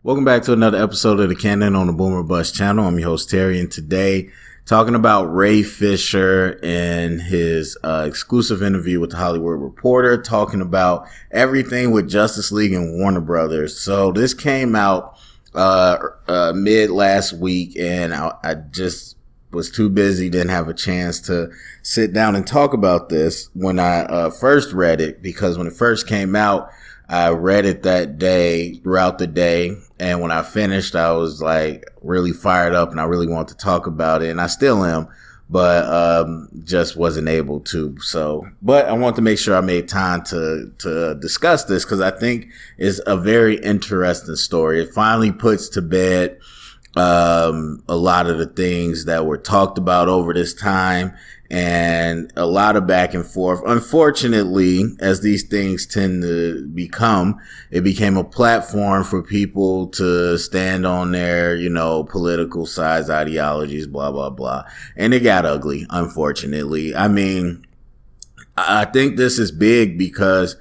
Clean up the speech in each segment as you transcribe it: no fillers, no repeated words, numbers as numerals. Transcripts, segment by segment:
Welcome back to another episode of the Canon on the Boomer Bust channel. I'm your host, Terry, and today talking about Ray Fisher and his exclusive interview with the Hollywood Reporter, talking about everything with Justice League and Warner Brothers. So this came out mid last week, and I just was too busy, didn't have a chance to sit down and talk about this when I first read it, because when it first came out, I read it that day, throughout the day, and when I finished, I was like really fired up and I really wanted to talk about it, and I still am, but just wasn't able to. So, but I want to make sure I made time to discuss this, because I think it's a very interesting story. It finally puts to bed a lot of the things that were talked about over this time, and a lot of back and forth. Unfortunately, as these things tend to become, it became a platform for people to stand on their, political sides, ideologies, blah, blah, blah. And it got ugly, unfortunately. I mean, I think this is big because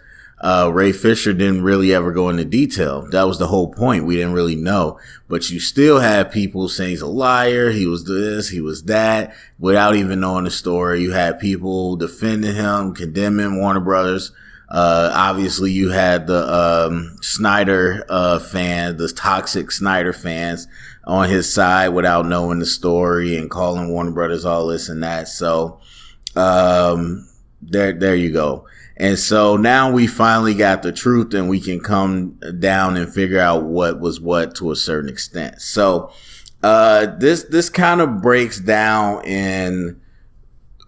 Ray Fisher didn't really ever go into detail. That was the whole point. We didn't really know. But you still had people saying he's a liar, he was this, he was that, without even knowing the story. You had people defending him, condemning Warner Brothers. Obviously you had the Snyder fans, the toxic Snyder fans on his side without knowing the story and calling Warner Brothers all this and that. So there you go. And so now we finally got the truth, and we can come down and figure out what was what to a certain extent. So, this kind of breaks down in,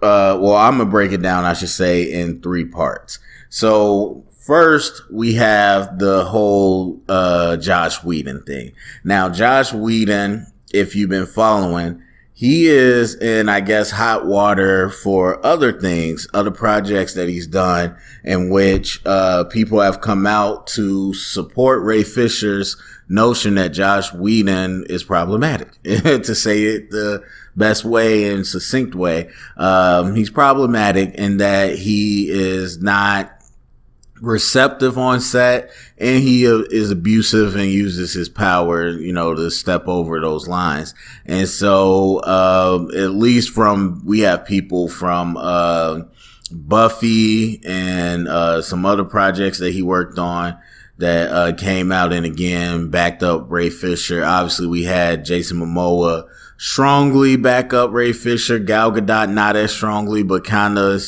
I'm going to break it down, I should say, in three parts. So first we have the whole, Joss Whedon thing. Now, Joss Whedon, if you've been following, he is in, I guess, hot water for other things, other projects that he's done, in which people have come out to support Ray Fisher's notion that Joss Whedon is problematic, to say it the best way and succinct way. He's problematic in that he is not receptive on set, and he is abusive and uses his power, to step over those lines. And so, at least we have people from, Buffy and, some other projects that he worked on that, came out and again backed up Ray Fisher. Obviously we had Jason Momoa strongly back up Ray Fisher, Gal Gadot not as strongly, but kind of,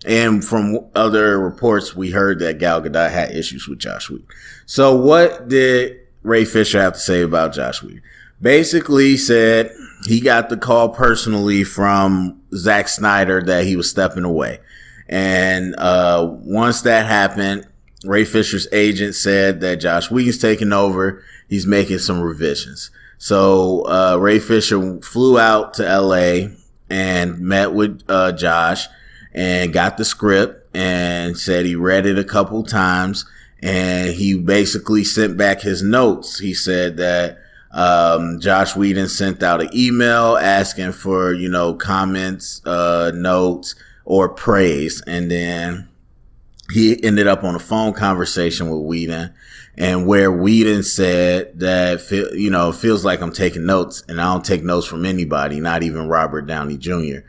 and from other reports we heard that Gal Gadot had issues with Joss Whedon. So what did Ray Fisher have to say about Joss Whedon? Basically, he said he got the call personally from Zack Snyder that he was stepping away. And once that happened, Ray Fisher's agent said that Joss Whedon's taking over. He's making some revisions. So Ray Fisher flew out to LA and met with Josh and got the script, and said he read it a couple times, and he basically sent back his notes. He said that Joss Whedon sent out an email asking for, comments, notes, or praise, and then he ended up on a phone conversation with Whedon, and where Whedon said that, it feels like I'm taking notes, and I don't take notes from anybody, not even Robert Downey Jr.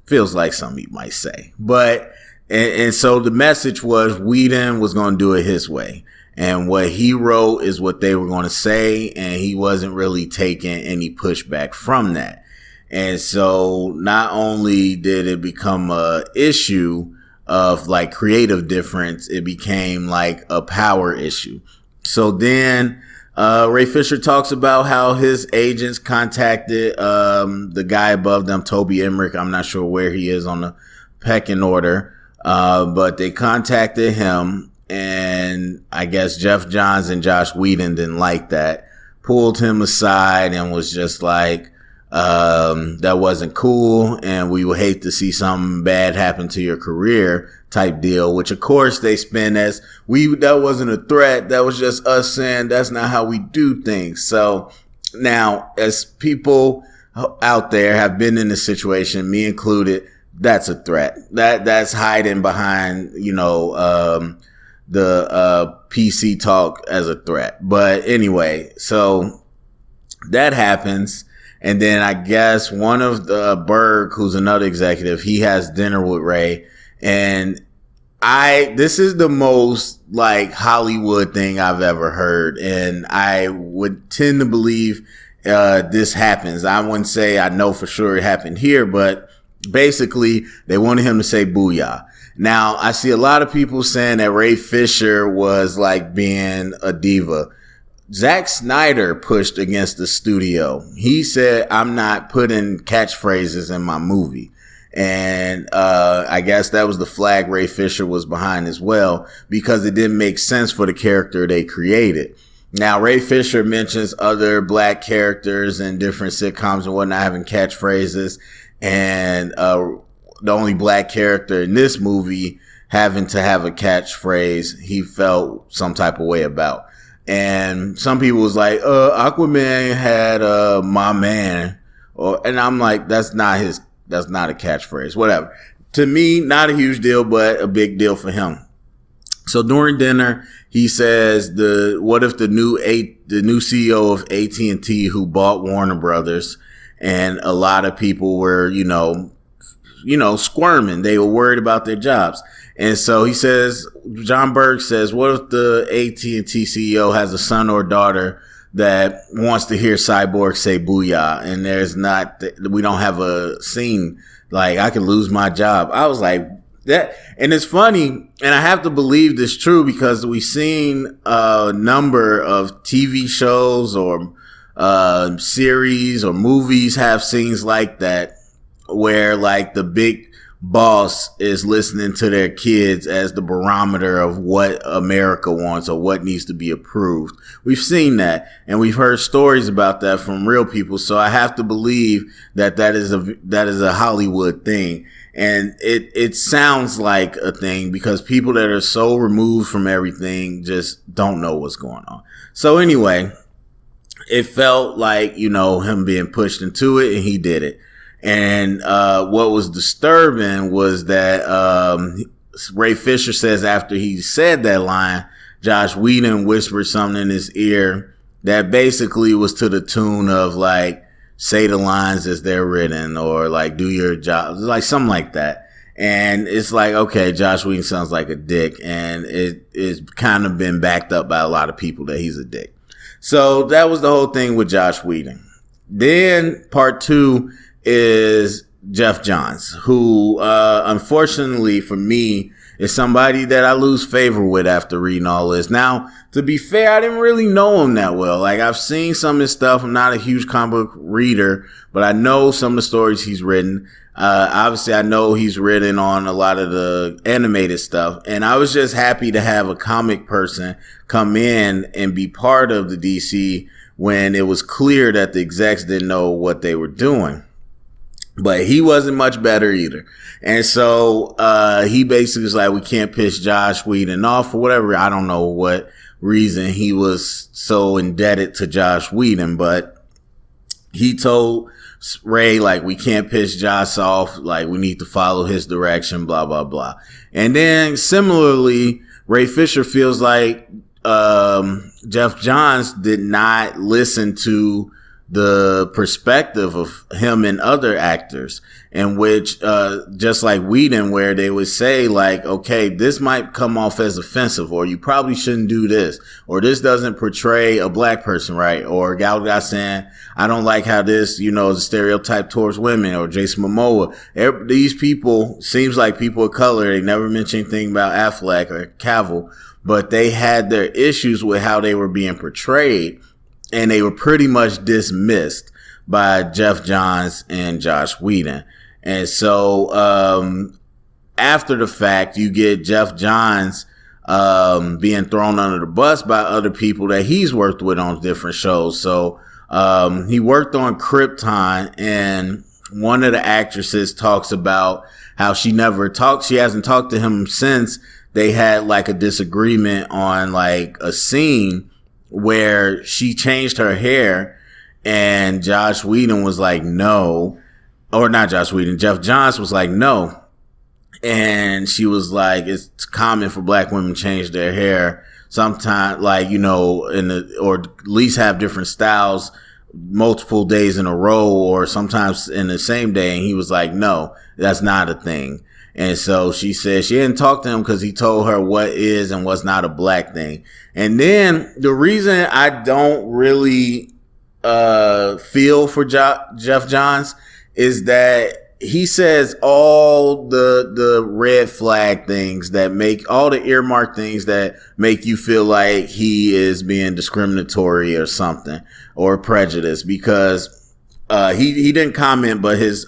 Feels like something you might say. But, and so the message was Whedon was going to do it his way. And what he wrote is what they were going to say, and he wasn't really taking any pushback from that. And so not only did it become a issue of like creative difference, it became like a power issue. So then Ray Fisher talks about how his agents contacted the guy above them, Toby Emmerich. I'm not sure where he is on the pecking order, but they contacted him, and I guess Jeff Johns and Joss Whedon didn't like that, pulled him aside and was just like, that wasn't cool, and we would hate to see something bad happen to your career type deal, which of course they spin as that wasn't a threat. That was just us saying that's not how we do things. So now, as people out there have been in this situation, me included, that's a threat. That's hiding behind, PC talk as a threat. But anyway, so that happens. And then I guess one of the Berg, who's another executive, he has dinner with Ray. And this is the most like Hollywood thing I've ever heard. And I would tend to believe, this happens. I wouldn't say I know for sure it happened here, but basically they wanted him to say booyah. Now I see a lot of people saying that Ray Fisher was like being a diva. Zack Snyder pushed against the studio. He said, I'm not putting catchphrases in my movie. And I guess that was the flag Ray Fisher was behind as well, because it didn't make sense for the character they created. Now, Ray Fisher mentions other black characters in different sitcoms and whatnot having catchphrases. And the only black character in this movie having to have a catchphrase he felt some type of way about. And some people was like, Aquaman had, my man, and I'm like, that's not a catchphrase, whatever. To me, not a huge deal, but a big deal for him. So during dinner, he says, what if the new CEO of AT&T who bought Warner Brothers, and a lot of people were, squirming. They were worried about their jobs. And so he says, John Berg says, what if the AT&T CEO has a son or daughter that wants to hear Cyborg say booyah, and we don't have a scene, like I could lose my job. I was like, that, and it's funny, and I have to believe this true because we've seen a number of TV shows or series or movies have scenes like that, where like the big boss is listening to their kids as the barometer of what America wants or what needs to be approved. We've seen that, and we've heard stories about that from real people. So I have to believe that is a Hollywood thing. And it sounds like a thing because people that are so removed from everything just don't know what's going on. So anyway, it felt like, him being pushed into it, and he did it. And what was disturbing was that Ray Fisher says after he said that line, Josh Whedon whispered something in his ear that basically was to the tune of like, say the lines as they're written, or like do your job, like something like that. And it's like, okay, Josh Whedon sounds like a dick, and it's kind of been backed up by a lot of people that he's a dick. So that was the whole thing with Josh Whedon. Then part two is Jeff Johns, who, unfortunately for me, is somebody that I lose favor with after reading all this. Now, to be fair, I didn't really know him that well. Like, I've seen some of his stuff. I'm not a huge comic book reader, but I know some of the stories he's written. Obviously, I know he's written on a lot of the animated stuff. And I was just happy to have a comic person come in and be part of the DC when it was clear that the execs didn't know what they were doing. But he wasn't much better either. And so, he basically was like, we can't piss Josh Whedon off for whatever. I don't know what reason he was so indebted to Josh Whedon, but he told Ray, like, we can't piss Josh off. Like, we need to follow his direction, blah, blah, blah. And then similarly, Ray Fisher feels like, Jeff Johns did not listen to the perspective of him and other actors, in which, just like Whedon, where they would say like, okay, this might come off as offensive, or you probably shouldn't do this, or this doesn't portray a black person right, or Gal Gadot saying, I don't like how this, is a stereotype towards women, or Jason Momoa. These people, seems like people of color, they never mention anything about Affleck or Cavill, but they had their issues with how they were being portrayed. And they were pretty much dismissed by Jeff Johns and Josh Whedon. And so, after the fact, you get Jeff Johns, being thrown under the bus by other people that he's worked with on different shows. So, he worked on Krypton, and one of the actresses talks about how she hasn't talked to him since they had like a disagreement on like a scene where she changed her hair, and Josh Whedon was like, no, or not Josh Whedon, Jeff Johns was like, no. And she was like, it's common for black women to change their hair sometimes, like, you know, or at least have different styles multiple days in a row or sometimes in the same day. And he was like, no, that's not a thing. And so she said she didn't talk to him because he told her what is and what's not a black thing. And then the reason I don't really feel for Jeff Johns is that he says all the red flag things that make all the earmark things that make you feel like he is being discriminatory or something or prejudiced, because he didn't comment, but his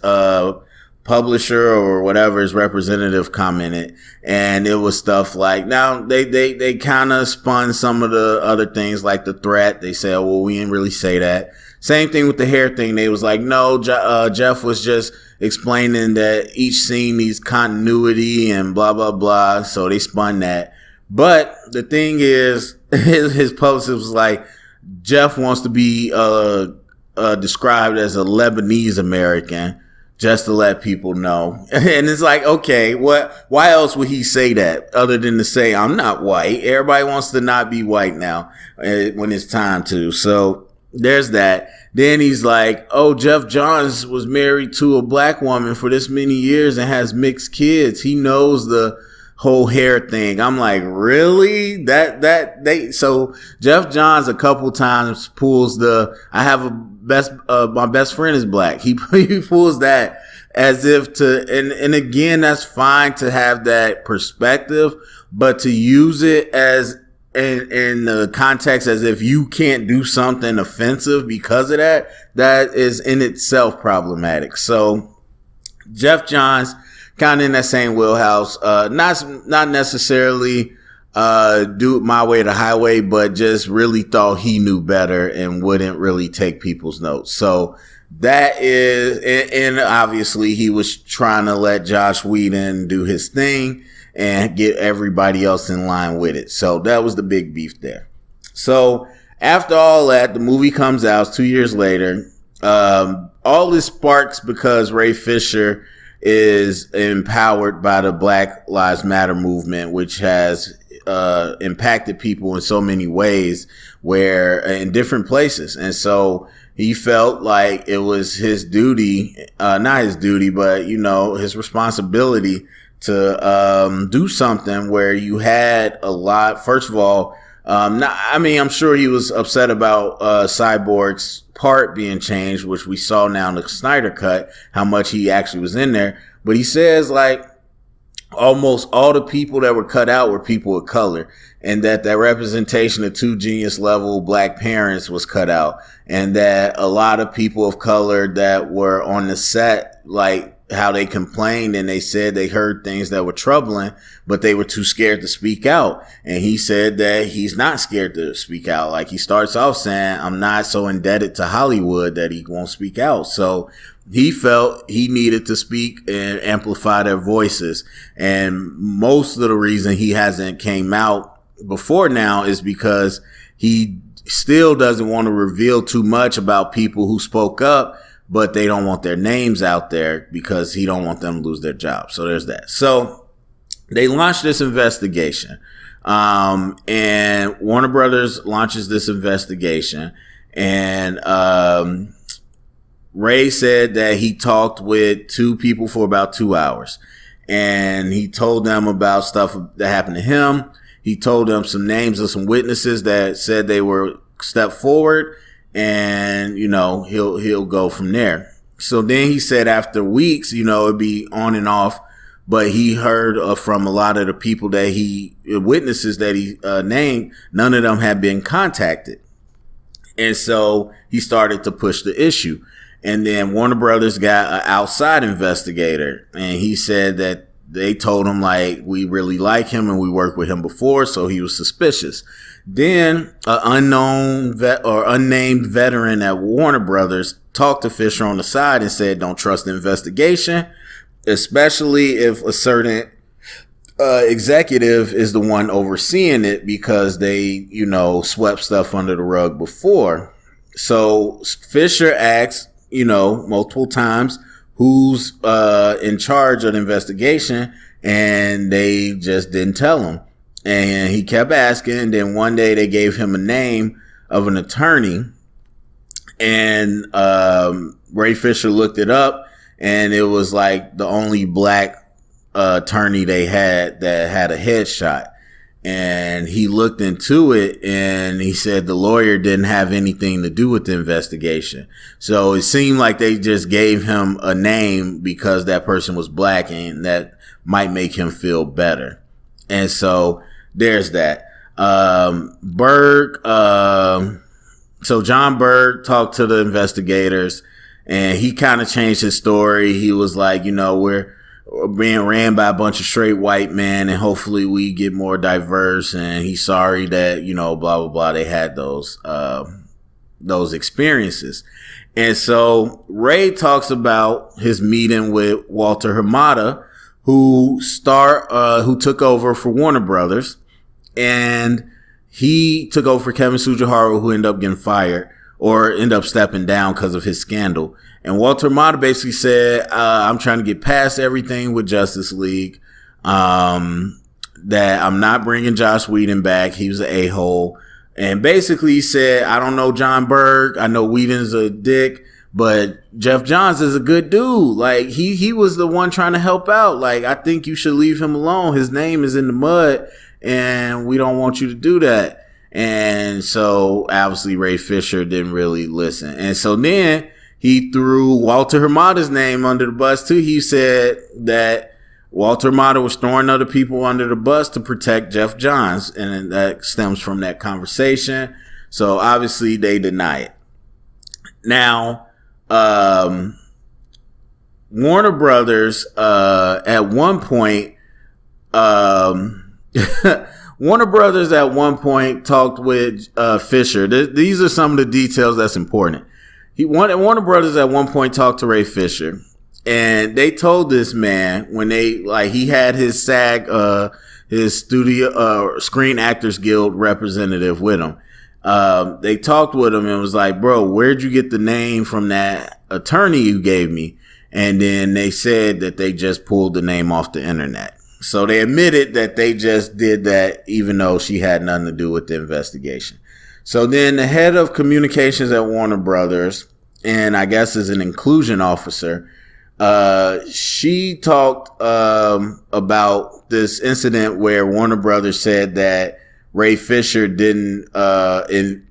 publisher or whatever, his representative commented, and it was stuff like, now they kind of spun some of the other things, like the threat. They said, well, we didn't really say that. Same thing with the hair thing. They was like, no, Jeff was just explaining that each scene needs continuity and blah, blah, blah. So they spun that. But the thing is, his publicist was like, Jeff wants to be described as a Lebanese American, just to let people know. And it's like, okay, why else would he say that other than to say, I'm not white? Everybody wants to not be white now when it's time to. So there's that. Then he's like, oh, Jeff Johns was married to a black woman for this many years and has mixed kids. He knows the whole hair thing. I'm like, really? So Jeff Johns a couple times pulls my best friend is black. He pulls that as if and again, that's fine to have that perspective, but to use it as in the context as if you can't do something offensive because of that is in itself problematic. So Jeff Johns kind of in that same wheelhouse, not necessarily do my way or the highway, but just really thought he knew better and wouldn't really take people's notes. So that is, and obviously he was trying to let Josh Whedon do his thing and get everybody else in line with it. So that was the big beef there. So after all that, the movie comes out 2 years later. All this sparks because Ray Fisher is empowered by the Black Lives Matter movement, which has impacted people in so many ways, where in different places. And so he felt like it was his duty, not his duty, but, you know, his responsibility to do something where you had a lot. First of all, I'm sure he was upset about Cyborg's part being changed, which we saw now in the Snyder Cut, how much he actually was in there. But he says, like, almost all the people that were cut out were people of color, and that representation of 2 Genius level black parents was cut out, and that a lot of people of color that were on the set, like, how they complained and they said they heard things that were troubling, but they were too scared to speak out. And he said that he's not scared to speak out. Like, he starts off saying, I'm not so indebted to Hollywood that he won't speak out. So he felt he needed to speak and amplify their voices. And most of the reason he hasn't came out before now is because he still doesn't want to reveal too much about people who spoke up, but they don't want their names out there because he don't want them to lose their job. So there's that. So they launched this investigation. And Warner Brothers launches this investigation. And Ray said that he talked with 2 people for about 2 hours. And he told them about stuff that happened to him. He told them some names of some witnesses that said they were stepped forward. And, you know, he'll go from there. So then he said after weeks, you know, it'd be on and off, but he heard from a lot of the people that witnesses that he named, none of them had been contacted. And so he started to push the issue. And then Warner Brothers got an outside investigator, and he said that they told him, like, we really like him and we worked with him before, so he was suspicious. Then an unnamed veteran at Warner Brothers talked to Fisher on the side and said, don't trust the investigation, especially if a certain executive is the one overseeing it, because they, you know, swept stuff under the rug before. So Fisher asked, you know, multiple times, who's in charge of the investigation. and they just didn't tell him. And he kept asking. And then one day they gave him a name of an attorney, and Ray Fisher looked it up, and it was like the only black attorney they had that had a headshot. And he looked into it, and he said the lawyer didn't have anything to do with the investigation. So it seemed like they just gave him a name because that person was black, and that might make him feel better. And so there's that. Berg, so John Berg talked to the investigators, and he kind of changed his story. He was like, we're being ran by a bunch of straight white men, and hopefully we get more diverse. And he's sorry that, blah, blah, blah. They had those experiences. And so Ray talks about his meeting with Walter Hamada, who took over for Warner Brothers, and he took over for Kevin Tsujihara, who ended up getting fired or ended up stepping down because of his scandal. And Walter Hamada basically said, I'm trying to get past everything with Justice League, that I'm not bringing Joss Whedon back. He was an a-hole. And basically he said, I don't know John Berg. I know Whedon's a dick, but Jeff Johns is a good dude. Like, he was the one trying to help out. Like, I think you should leave him alone. His name is in the mud, and we don't want you to do that. And so obviously Ray Fisher didn't really listen. And so then he threw Walter Hamada's name under the bus too. He said that Walter Hamada was throwing other people under the bus to protect Jeff Johns. And that stems from that conversation. So obviously they deny it. Now, Warner Brothers, at one point, Warner Brothers at one point talked with Fisher. These are some of the details that's important. Warner Brothers at one point talked to Ray Fisher, and they told this man when he had his SAG, his studio, Screen Actors Guild representative with him. They talked with him and was like, bro, where'd you get the name from that attorney you gave me? And then they said that they just pulled the name off the internet. So they admitted that they just did that, even though she had nothing to do with the investigation. So then the head of communications at Warner Brothers, and I guess is an inclusion officer, she talked about this incident where Warner Brothers said that Ray Fisher didn't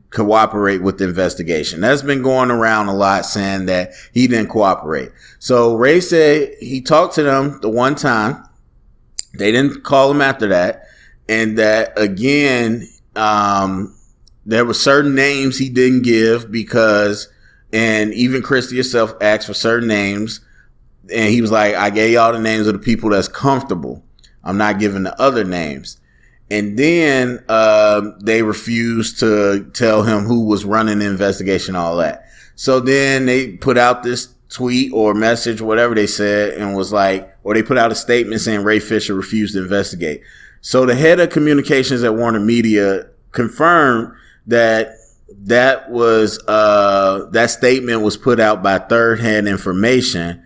cooperate with the investigation. That's been going around a lot, saying that he didn't cooperate. So Ray said he talked to them the one time. They didn't call him after that. And that, again, there were certain names he didn't give because, and even Christie herself asked for certain names. And he was like, I gave y'all the names of the people that's comfortable. I'm not giving the other names. And then they refused to tell him who was running the investigation, all that. So then they put out this tweet or message, whatever they said, and was like, or they put out a statement saying Ray Fisher refused to investigate. So the head of communications at Warner Media confirmed that that statement was put out by third-hand information,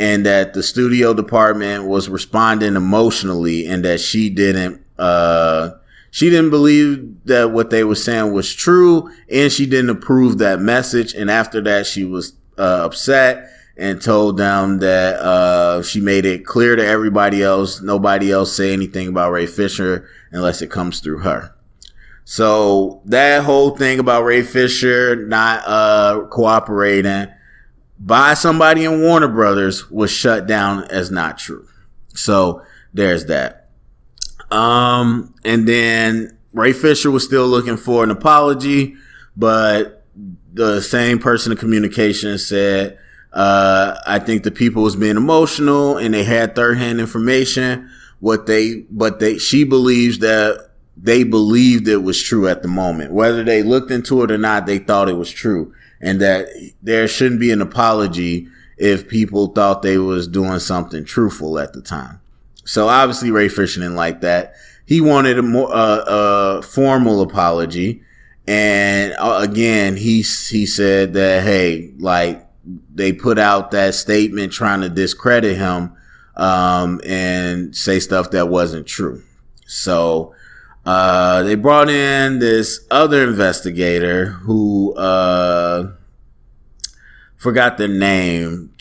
and that the studio department was responding emotionally, and that she didn't believe that what they were saying was true, and she didn't approve that message. And after that, she was upset and told them that she made it clear to everybody else, nobody else say anything about Ray Fisher unless it comes through her. So that whole thing about Ray Fisher not cooperating by somebody in Warner Brothers was shut down as not true. So there's that. And then Ray Fisher was still looking for an apology, but the same person in communications said, I think the people was being emotional and they had third-hand information. She believes that they believed it was true at the moment. Whether they looked into it or not, they thought it was true, and that there shouldn't be an apology if people thought they was doing something truthful at the time. So obviously Ray Fisher didn't like that. He wanted a more formal apology. And again, he said that, hey, like, they put out that statement trying to discredit him and say stuff that wasn't true. So they brought in this other investigator who forgot the name.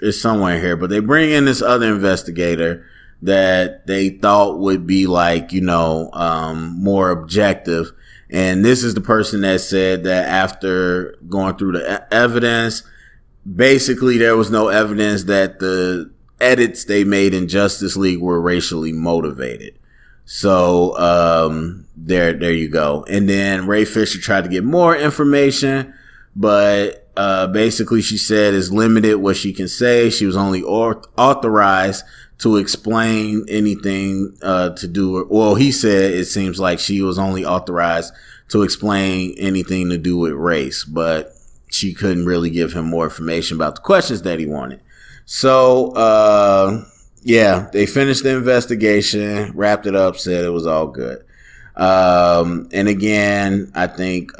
It's somewhere here, but they bring in this other investigator that they thought would be like, more objective. And this is the person that said that after going through the evidence, basically there was no evidence that the edits they made in Justice League were racially motivated. So there you go. And then Ray Fisher tried to get more information, but basically she said it's limited what she can say. She was only authorized to explain anything to do. Well, he said it seems like she was only authorized to explain anything to do with race, but she couldn't really give him more information about the questions that he wanted. So, they finished the investigation, wrapped it up, said it was all good. And again, I think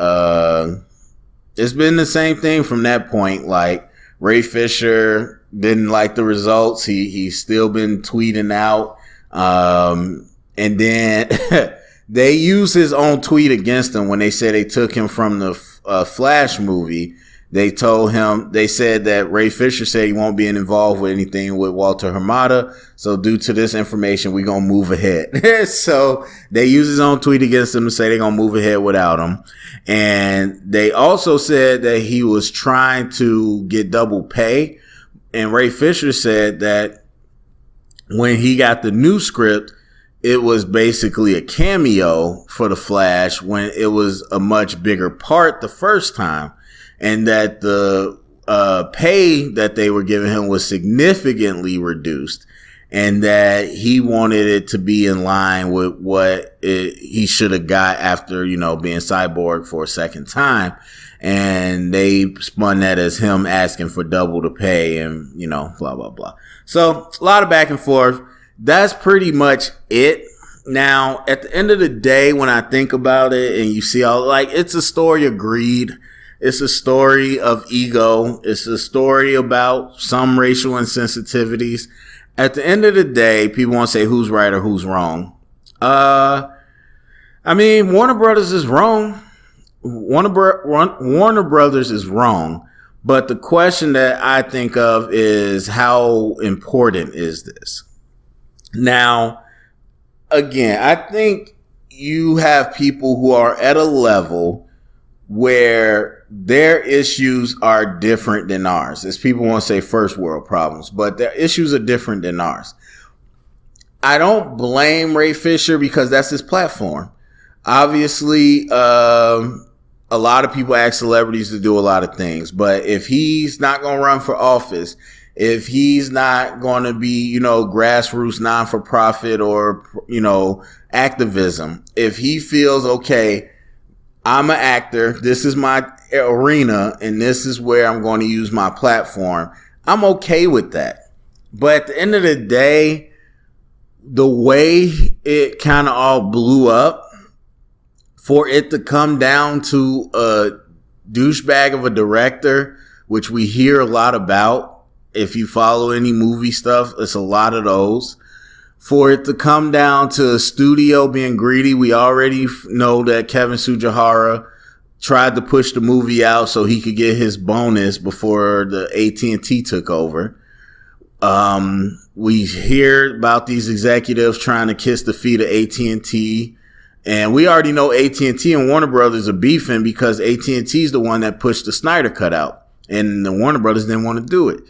it's been the same thing from that point. Like, Ray Fisher didn't like the results. He's still been tweeting out. And then they used his own tweet against him when they said they took him from the Flash movie. They said that Ray Fisher said he won't be involved with anything with Walter Hamada. So due to this information, we're going to move ahead. So they used his own tweet against him to say they're going to move ahead without him. And they also said that he was trying to get double pay. And Ray Fisher said that when he got the new script, it was basically a cameo for the Flash when it was a much bigger part the first time. And that the pay that they were giving him was significantly reduced, and that he wanted it to be in line with what he should have got after, being Cyborg for a second time. And they spun that as him asking for double the pay and, blah, blah, blah. So a lot of back and forth. That's pretty much it. Now, at the end of the day, when I think about it and you see it's a story of greed. It's a story of ego. It's a story about some racial insensitivities. At the end of the day, people want to say who's right or who's wrong. Warner Brothers is wrong. Warner Brothers is wrong. But the question that I think of is how important is this? Now, again, I think you have people who are at a level where their issues are different than ours. As people want to say first world problems, but their issues are different than ours. I don't blame Ray Fisher because that's his platform. Obviously, a lot of people ask celebrities to do a lot of things, but if he's not going to run for office, if he's not going to be, grassroots non-for-profit or, activism, if he feels, okay, I'm an actor, this is my arena, and this is where I'm going to use my platform, I'm okay with that. But at the end of the day, the way it kind of all blew up, for it to come down to a douchebag of a director, which we hear a lot about, if you follow any movie stuff, it's a lot of those. For it to come down to a studio being greedy, we already know that Kevin Tsujihara tried to push the movie out so he could get his bonus before the AT&T took over. We hear about these executives trying to kiss the feet of AT&T, and we already know AT&T and Warner Brothers are beefing because AT&T is the one that pushed the Snyder cut out, and the Warner Brothers didn't want to do it.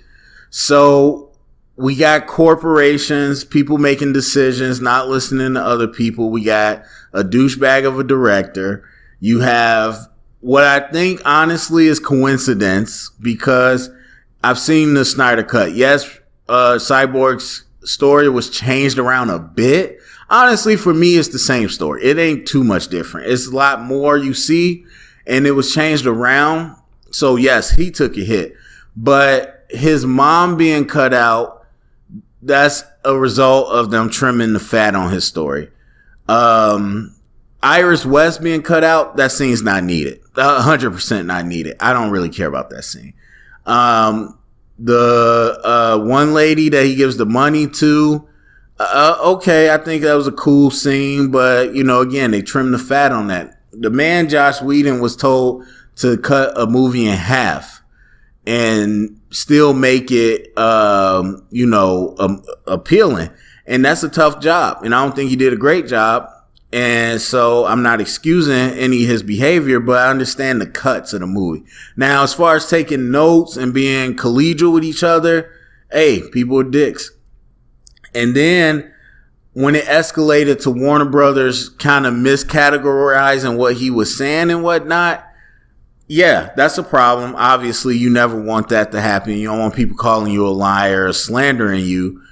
So we got corporations, people making decisions, not listening to other people. We got a douchebag of a director. You have what I think honestly is coincidence, because I've seen the Snyder cut. Yes, Cyborg's story was changed around a bit. Honestly, for me, it's the same story. It ain't too much different. It's a lot more you see, and it was changed around. So yes, he took a hit, but his mom being cut out, that's a result of them trimming the fat on his story. Iris West being cut out, that scene's not needed. 100% not needed. I don't really care about that scene. The one lady that he gives the money to, okay, I think that was a cool scene, but again, they trimmed the fat on that. The man Joss Whedon was told to cut a movie in half and still make it, appealing. And that's a tough job. And I don't think he did a great job. And so I'm not excusing any of his behavior, but I understand the cuts of the movie. Now, as far as taking notes and being collegial with each other, hey, people are dicks. And then when it escalated to Warner Brothers kind of miscategorizing what he was saying and whatnot, yeah, that's a problem. Obviously, you never want that to happen. You don't want people calling you a liar or slandering you.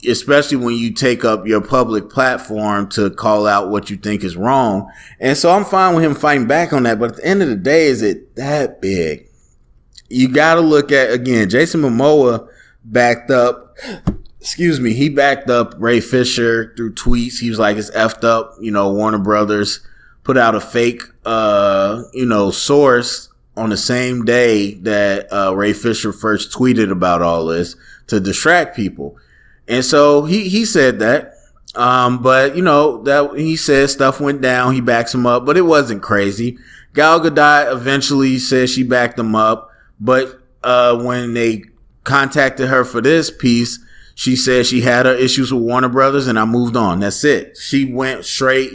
Especially when you take up your public platform to call out what you think is wrong. And so I'm fine with him fighting back on that. But at the end of the day, is it that big? You got to look at, again, Jason Momoa backed up, he backed up Ray Fisher through tweets. He was like, it's effed up. Warner Brothers put out a fake, source on the same day that Ray Fisher first tweeted about all this to distract people. And so he said that. But that he said stuff went down. He backs him up, but it wasn't crazy. Gal Gadot eventually said she backed him up. But, when they contacted her for this piece, she said she had her issues with Warner Brothers and I moved on. That's it. She went straight,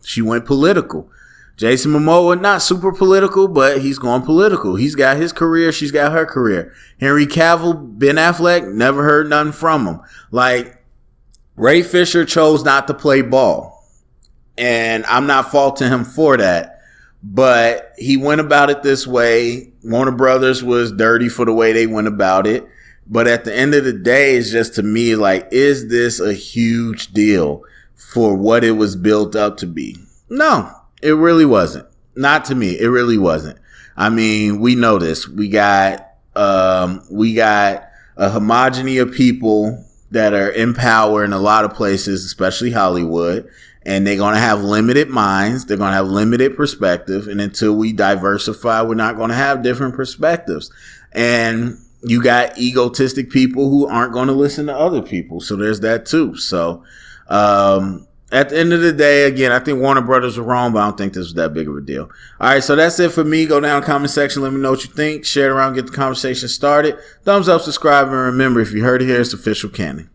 she went political. Jason Momoa, not super political, but he's going political. He's got his career. She's got her career. Henry Cavill, Ben Affleck, never heard nothing from him. Like, Ray Fisher chose not to play ball. And I'm not faulting him for that. But he went about it this way. Warner Brothers was dirty for the way they went about it. But at the end of the day, it's just, to me, like, is this a huge deal for what it was built up to be? No. It really wasn't. Not to me. It really wasn't. I mean, we know this. We got a homogeny of people that are in power in a lot of places, especially Hollywood, and they're going to have limited minds. They're going to have limited perspective. And until we diversify, we're not going to have different perspectives. And you got egotistic people who aren't going to listen to other people. So there's that too. So, at the end of the day, again, I think Warner Brothers were wrong, but I don't think this was that big of a deal. All right, so that's it for me. Go down in the comment section. Let me know what you think. Share it around. Get the conversation started. Thumbs up, subscribe, and remember, if you heard it here, it's official canon.